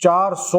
400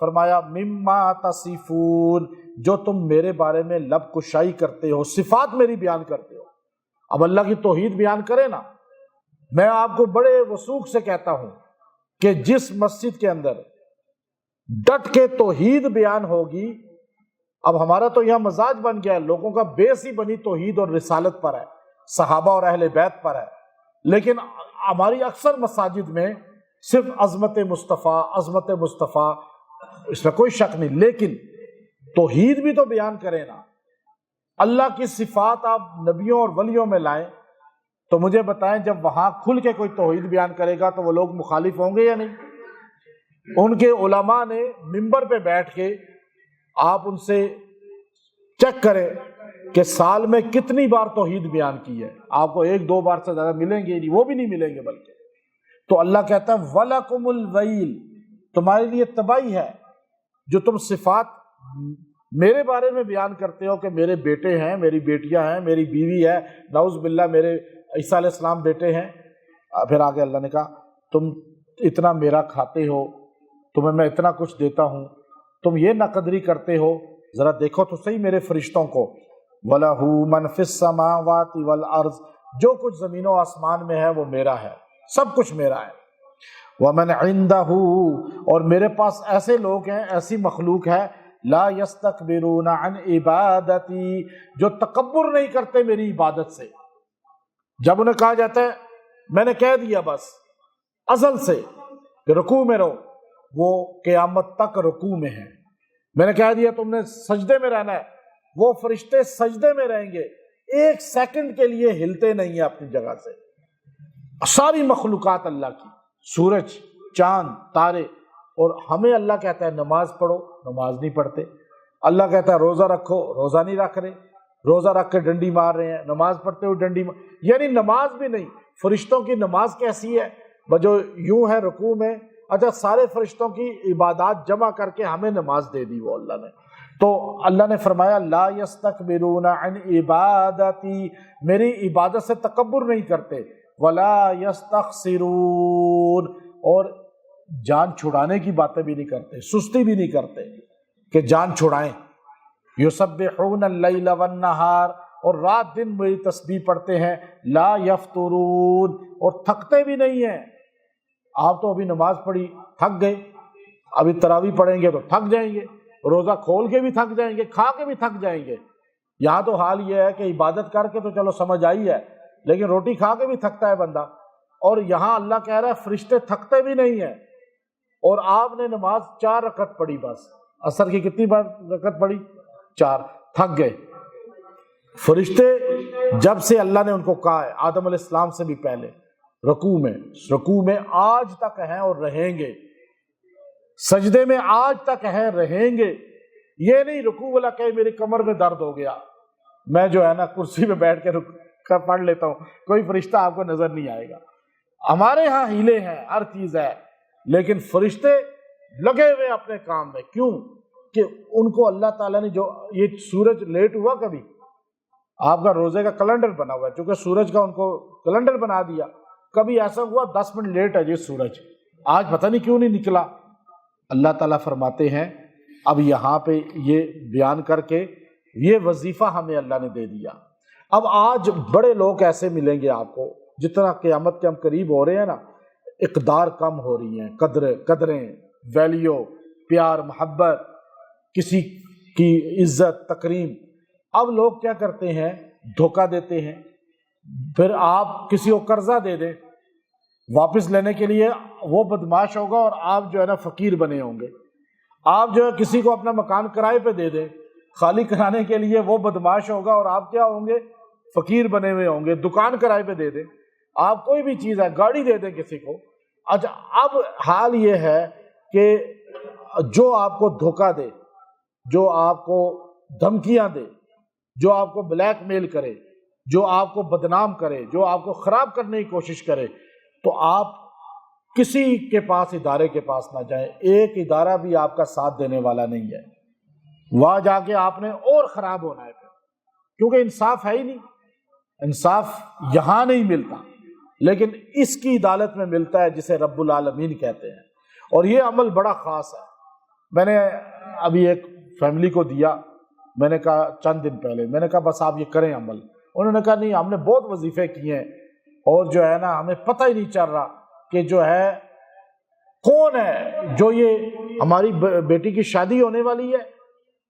فرمایا مما تصفون، جو تم میرے بارے میں لب کشائی کرتے ہو، صفات میری بیان کرتے ہو۔ اب اللہ کی توحید بیان کرے نا۔ میں آپ کو بڑے وثوق سے کہتا ہوں کہ جس مسجد کے اندر ڈٹ کے توحید بیان ہوگی، اب ہمارا تو یہاں مزاج بن گیا ہے، لوگوں کا بیس ہی بنی توحید اور رسالت پر ہے، صحابہ اور اہل بیت پر ہے، لیکن ہماری اکثر مساجد میں صرف عظمت مصطفیٰ، اس میں کوئی شک نہیں، لیکن توحید بھی تو بیان کریں نا۔ اللہ کی صفات آپ نبیوں اور ولیوں میں لائیں تو مجھے بتائیں جب وہاں کھل کے کوئی توحید بیان کرے گا تو وہ لوگ مخالف ہوں گے یا نہیں؟ ان کے علماء نے منبر پہ بیٹھ کے، آپ ان سے چیک کریں کہ سال میں کتنی بار توحید بیان کی ہے، آپ کو 1-2 بار سے زیادہ ملیں گے نہیں، وہ بھی نہیں ملیں گے بلکہ۔ تو اللہ کہتا ہے وَلَكُمُ الْوَيْلُ، تمہارے لیے تباہی ہے جو تم صفات میرے بارے میں بیان کرتے ہو کہ میرے بیٹے ہیں، میری بیٹیاں ہیں، میری بیوی ہے، نعوذ باللہ میرے عیسیٰ علیہ السلام بیٹے ہیں۔ پھر آگے اللہ نے کہا تم اتنا میرا کھاتے ہو، تمہیں میں اتنا کچھ دیتا ہوں، تم یہ ناقدری کرتے ہو، ذرا دیکھو تو صحیح میرے فرشتوں کو۔ وَلَهُ مَنْ فِي السَّمَاوَاتِ وَالْأَرْضِ، جو کچھ زمین و آسمان میں ہے وہ میرا ہے، سب کچھ میرا ہے۔ وَمَنْ عِنْدَهُ، اور میرے پاس ایسے لوگ ہیں، ایسی مخلوق ہے، لا يستكبرون عن عبادتی، جو تکبر نہیں کرتے میری عبادت سے۔ جب انہیں کہا جاتا ہے میں نے کہہ دیا بس ازل سے کہ رکوع میں رہو، وہ قیامت تک رکوع میں ہیں۔ میں نے کہہ دیا تم نے سجدے میں رہنا ہے، وہ فرشتے سجدے میں رہیں گے، 1 سیکنڈ کے لیے ہلتے نہیں ہیں اپنی جگہ سے۔ ساری مخلوقات اللہ کی، سورج، چاند، تارے، اور ہمیں اللہ کہتا ہے نماز پڑھو، نماز نہیں پڑھتے۔ اللہ کہتا ہے روزہ رکھو، روزہ نہیں رکھ رہے، روزہ رکھ کے ڈنڈی مار رہے ہیں، نماز پڑھتے ہوئے ڈنڈی یعنی نماز بھی نہیں۔ فرشتوں کی نماز کیسی ہے؟ جو یوں ہے رکوع میں، اچھا سارے فرشتوں کی عبادات جمع کر کے ہمیں نماز دے دی وہ اللہ نے۔ تو اللہ نے فرمایا لا یستکبرون عن عبادتی، میری عبادت سے تکبر نہیں کرتے، ولا یستخسرون، اور جان چھڑانے کی باتیں بھی نہیں کرتے، سستی بھی نہیں کرتے کہ جان چھڑائیں۔ یسبحون اللیل والنہار، اور رات دن میری تسبیح پڑھتے ہیں، لا یفترون، اور تھکتے بھی نہیں ہیں۔ آپ تو ابھی نماز پڑھی تھک گئے، ابھی تراویح پڑھیں گے تو تھک جائیں گے، روزہ کھول کے بھی تھک جائیں گے، کھا کے بھی تھک جائیں گے۔ یہاں تو حال یہ ہے کہ عبادت کر کے تو چلو سمجھ آئی ہے، لیکن روٹی کھا کے بھی تھکتا ہے بندہ۔ اور یہاں اللہ کہہ رہا ہے فرشتے تھکتے بھی نہیں ہیں، اور آپ نے نماز 4 رکعت پڑھی، بس عصر کی کتنی بار رکعت پڑھی؟ 4، تھک گئے۔ فرشتے جب سے اللہ نے ان کو کہا ہے، آدم علیہ السلام سے بھی پہلے، رکوع میں آج تک ہیں اور رہیں گے، سجدے میں آج تک ہیں، رہیں گے۔ یہ نہیں رکوع والا کہ میری کمر میں درد ہو گیا، میں جو ہے نا کرسی پہ بیٹھ کے پڑھ لیتا ہوں، کوئی فرشتہ آپ کو نظر نہیں آئے گا۔ ہمارے ہاں ہیلے ہیں، ہر چیز ہے، لیکن فرشتے لگے ہوئے اپنے کام میں۔ کیوں؟ کہ ان کو اللہ تعالیٰ نے جو یہ سورج لیٹ ہوا، کبھی آپ کا روزے کا کیلنڈر بنا ہوا ہے، چونکہ سورج کا ان کو کیلنڈر بنا دیا، کبھی ایسا ہوا 10 منٹ لیٹ ہے جی سورج، آج پتہ نہیں کیوں نہیں نکلا۔ اللہ تعالیٰ فرماتے ہیں اب یہاں پہ یہ بیان کر کے یہ وظیفہ ہمیں اللہ نے دے دیا۔ اب آج بڑے لوگ ایسے ملیں گے آپ کو، جتنا قیامت کے ہم قریب ہو رہے ہیں نا، اقدار کم ہو رہی ہیں، قدریں، ویلیو، پیار، محبت، کسی کی عزت، تکریم۔ اب لوگ کیا کرتے ہیں؟ دھوکہ دیتے ہیں۔ پھر آپ کسی کو قرضہ دے دیں، واپس لینے کے لیے وہ بدماش ہوگا اور آپ جو ہے نا فقیر بنے ہوں گے۔ آپ جو ہے کسی کو اپنا مکان کرائے پہ دے دیں، خالی کرانے کے لیے وہ بدماش ہوگا اور آپ کیا ہوں گے؟ فقیر بنے ہوئے ہوں گے۔ دکان کرائے پہ دے دیں، آپ کوئی بھی چیز ہے، گاڑی دے دیں کسی کو۔ اچھا اب حال یہ ہے کہ جو آپ کو دھوکہ دے، جو آپ کو دھمکیاں دے، جو آپ کو بلیک میل کرے، جو آپ کو بدنام کرے، جو آپ کو خراب کرنے کی کوشش کرے، تو آپ کسی کے پاس، ادارے کے پاس نہ جائیں۔ ایک ادارہ بھی آپ کا ساتھ دینے والا نہیں ہے، وہاں جا کے آپ نے اور خراب ہونا ہے، کیونکہ انصاف ہے ہی نہیں۔ انصاف یہاں نہیں ملتا، لیکن اس کی عدالت میں ملتا ہے جسے رب العالمین کہتے ہیں، اور یہ عمل بڑا خاص ہے۔ میں نے ابھی ایک فیملی کو دیا، میں نے کہا چند دن پہلے، میں نے کہا بس آپ یہ کریں عمل۔ انہوں نے کہا نہیں، ہم نے بہت وظیفے کیے ہیں اور جو ہے نا ہمیں پتہ ہی نہیں چل رہا کہ جو ہے کون ہے جو یہ ہماری بیٹی کی شادی ہونے والی ہے،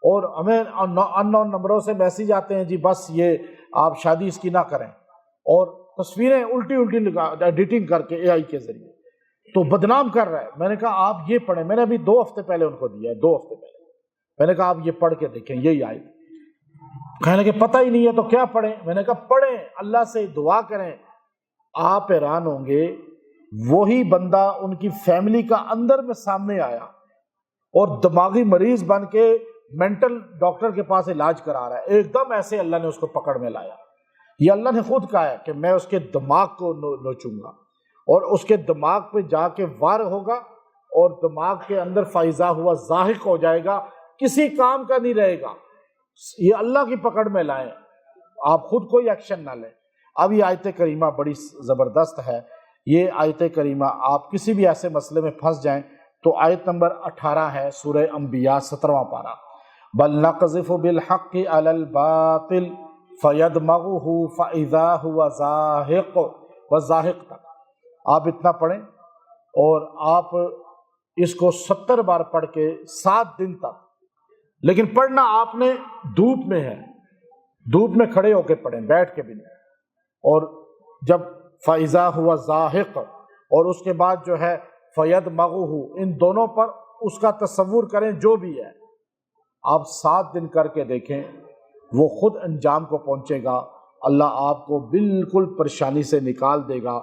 اور ہمیں ان نون نمبروں سے میسیج آتے ہیں جی بس یہ آپ شادی اس کی نہ کریں، اور تصویریں الٹی ایڈیٹنگ کر کے AI کے ذریعے تو بدنام کر رہا ہے۔ میں نے کہا آپ یہ پڑھیں، میں نے ابھی 2 ہفتے پہلے ان کو دیا ہے، 2 ہفتے پہلے میں نے کہا آپ یہ پڑھ کے دیکھیں، یہی آئے۔ کہنے کہ پتہ ہی نہیں ہے تو کیا پڑھیں؟ میں نے کہا پڑھیں، اللہ سے دعا کریں۔ آپ حیران ہوں گے، وہی بندہ ان کی فیملی کا اندر میں سامنے آیا اور دماغی مریض بن کے مینٹل ڈاکٹر کے پاس علاج کرا رہا ہے، ایک دم ایسے اللہ نے اس کو پکڑ میں لایا۔ یہ اللہ نے خود کہا ہے کہ میں اس کے دماغ کو نوچوں گا اور اس کے دماغ پہ جا کے وار ہوگا اور دماغ کے اندر فائزہ ہوا زاہق ہو جائے گا، کسی کام کا نہیں رہے گا۔ یہ اللہ کی پکڑ میں لائیں، آپ خود کوئی ایکشن نہ لیں۔ اب یہ آیت کریمہ بڑی زبردست ہے۔ یہ آیت کریمہ آپ کسی بھی ایسے مسئلے میں پھنس جائیں تو آیت نمبر 18 ہے سورہ انبیاء 17واں پارہ، بل نقذف بالحق علی الباطل فیدمغہ فاذا هو زاہق، وزاہق تک آپ اتنا پڑھیں اور آپ اس کو 70 بار پڑھ کے 7 دن تک، لیکن پڑھنا آپ نے دھوپ میں ہے، دھوپ میں کھڑے ہو کے پڑھیں، بیٹھ کے بھی نہیں۔ اور جب فاذا ہوا زاہق اور اس کے بعد جو ہے فیدمغہ، ان دونوں پر اس کا تصور کریں جو بھی ہے، آپ 7 دن کر کے دیکھیں، وہ خود انجام کو پہنچے گا۔ اللہ آپ کو بالکل پریشانی سے نکال دے گا۔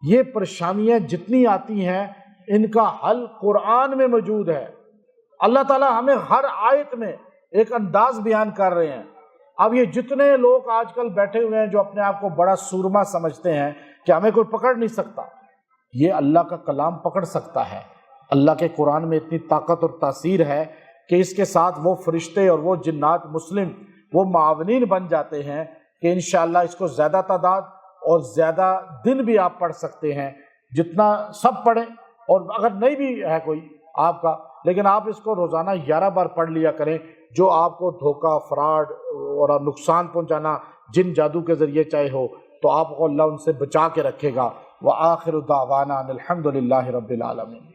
یہ پریشانیاں جتنی آتی ہیں ان کا حل قرآن میں موجود ہے۔ اللہ تعالیٰ ہمیں ہر آیت میں ایک انداز بیان کر رہے ہیں۔ اب یہ جتنے لوگ آج کل بیٹھے ہوئے ہیں جو اپنے آپ کو بڑا سورما سمجھتے ہیں کہ ہمیں کوئی پکڑ نہیں سکتا، یہ اللہ کا کلام پکڑ سکتا ہے۔ اللہ کے قرآن میں اتنی طاقت اور تاثیر ہے کہ اس کے ساتھ وہ فرشتے اور وہ جنات مسلم وہ معاونین بن جاتے ہیں کہ انشاءاللہ اس کو زیادہ تعداد اور زیادہ دن بھی آپ پڑھ سکتے ہیں، جتنا سب پڑھیں۔ اور اگر نہیں بھی ہے کوئی آپ کا، لیکن آپ اس کو روزانہ 11 بار پڑھ لیا کریں، جو آپ کو دھوکہ، فراڈ اور نقصان پہنچانا جن جادو کے ذریعے چاہے ہو، تو آپ کو اللہ ان سے بچا کے رکھے گا۔ وآخر دعوانا الحمد للہ رب العالمین۔